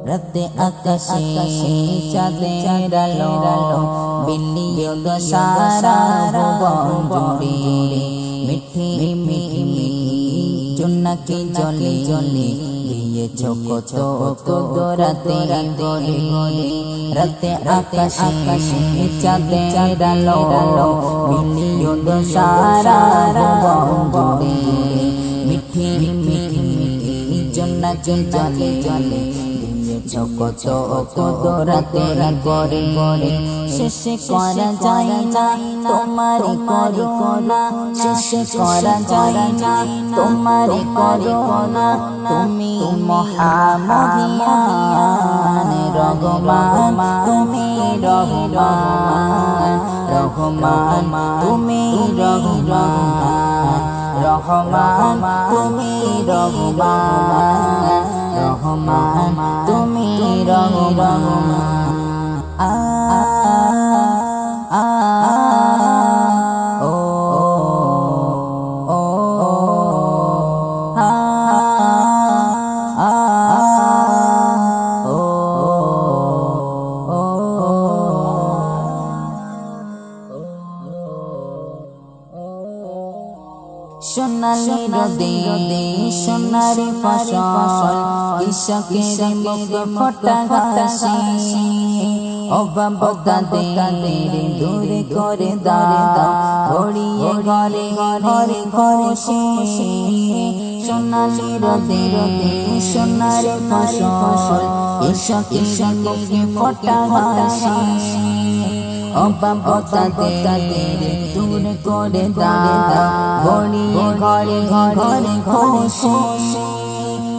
রাতে আকাশে চাঁদের আলো বিলিয়ে গো সারা ভুবন জুড়ে মিঠি মিঠি জোনাকি জলে জলে দিয়েছ কত কত রাতে ভোরে রাতে আকাশে চাঁদের আলো বিলিয়ে গো সারা ভুবন জুড়ে মিঠি মিঠি জোনাকি জলে জলে কত কত রাতে করে করে শেষে করা যায় না তোমার করুণা শেষে করা যায় না তোমার করুণা তুমি মহামহিয়ান রহমান তুমি রহমান রহমান তুমি রহমান রহমান তুমি রহমান রহমান তুমি রহমান সোনালি রোদে সোনারি ফসল কৃষকের মুখে ফোটা হাসি অভাব তাদের দূরে করে দাও ঘড়িয়ে ঘরে ঘরে খুশি সোনালি রোদে সোনারি ফসল কৃষকের মুখে ফোটা হাসি অভাব তাদের দূরে করে দাও ঘড়িয়ে ঘরে ঘরে খুশি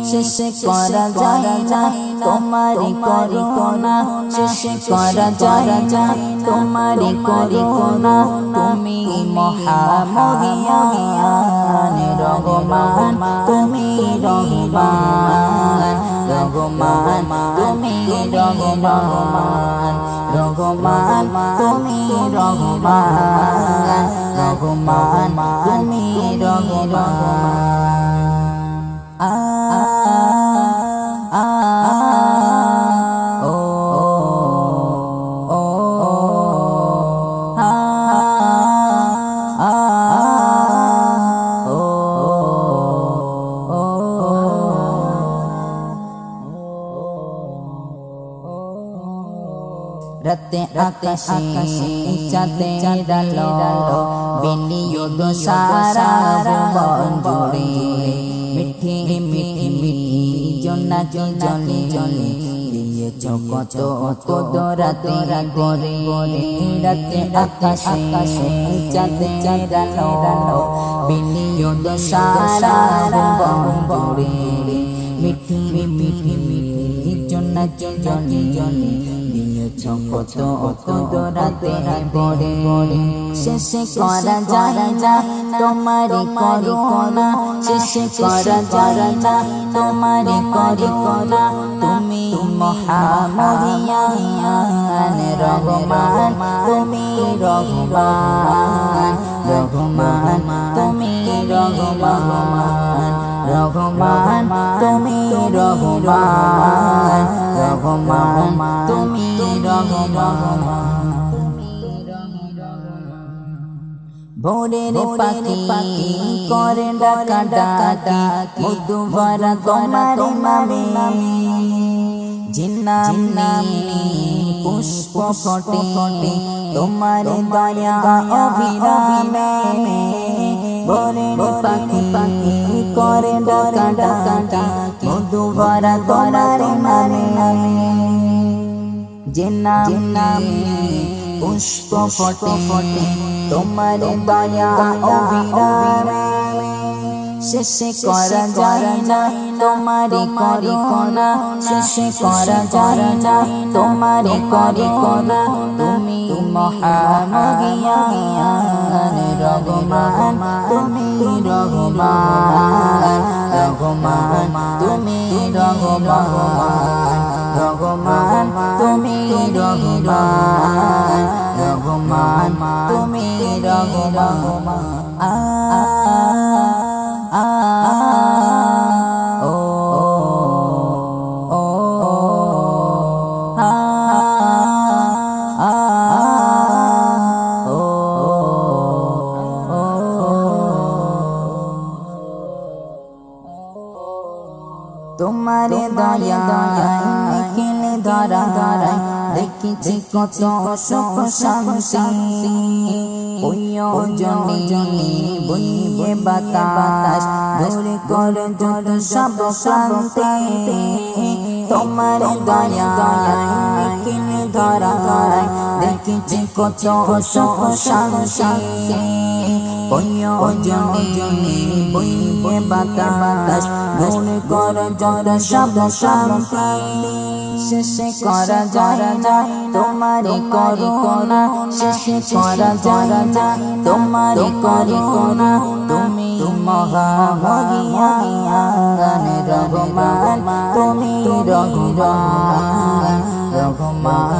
শেষে করা যায় না তোমার করুণা শেষে করা যায় না তোমার করুণা তুমি মহামহিয়ান রহমান তুমি রহমান রহমান তুমি রহমান রহমান তুমি রহমান রহমান তুমি রহমান রাতে আকাশে চাঁদের আলো বিলিয়ে গো সারা ভুবন জুড়ে মিঠি মিঠি জোনাকি জলে জলে দিয়েছ কত কত রাতে করে রাতে আকাশে চাঁদের আলো বিলিয়ে গো সারা ভুবন জুড়ে মিঠি মিঠি জোনাকি জলে জলে কত কত রাতে করে শেষে করা যায় না তোমার করুণা শেষে করা যায় না তোমার করুণা তুমি মহামহিয়ান রহমান তুমি রহমান রহমান তুমি রহমান রহমান তুমি রহমান রহমান তুমি রহমান ভোরের পাখি করে ডাকা ডাকা মধু ভরা তোমার নামে ঝিন্নামনি পুষ্প ফোটে তোমার দয়া অভিরামে ভোরের পাখি করে ডাকা ডাকা মধু ভরা তোমার নামে ঝিন্নামনি পুষ্প ফোটে তোমার দয়া অভিরামে শেষে করা যায় না তোমার করুণা শেষে করা যায় না তোমার করুণা তুমি মহামহিয়ান রঘুমান তুমি রঘুমান রঘুমান তুমি রঘুমান রঘুমান তুমি রঘুমান রঘুমান তুমি রঘুমান তোমারে দয়া নিখিল ধরা দেখিছি কত সুখ শান্তি জনি বইয়ে বাতাস দূরে করে যত সব শান্তি তোমার দয়া নিখিল ধরা দেখিছি কত সুখ শান্তি জনি বইয়ে বাতাস দূরে করে যত সব শান্তি শেষে করা যায় না তোমারে করুণা শেষে করা যায় না তোমারে করুণা তুমি মহামহিয়ান রঘুমান তুমি রঘুমান রঘুমান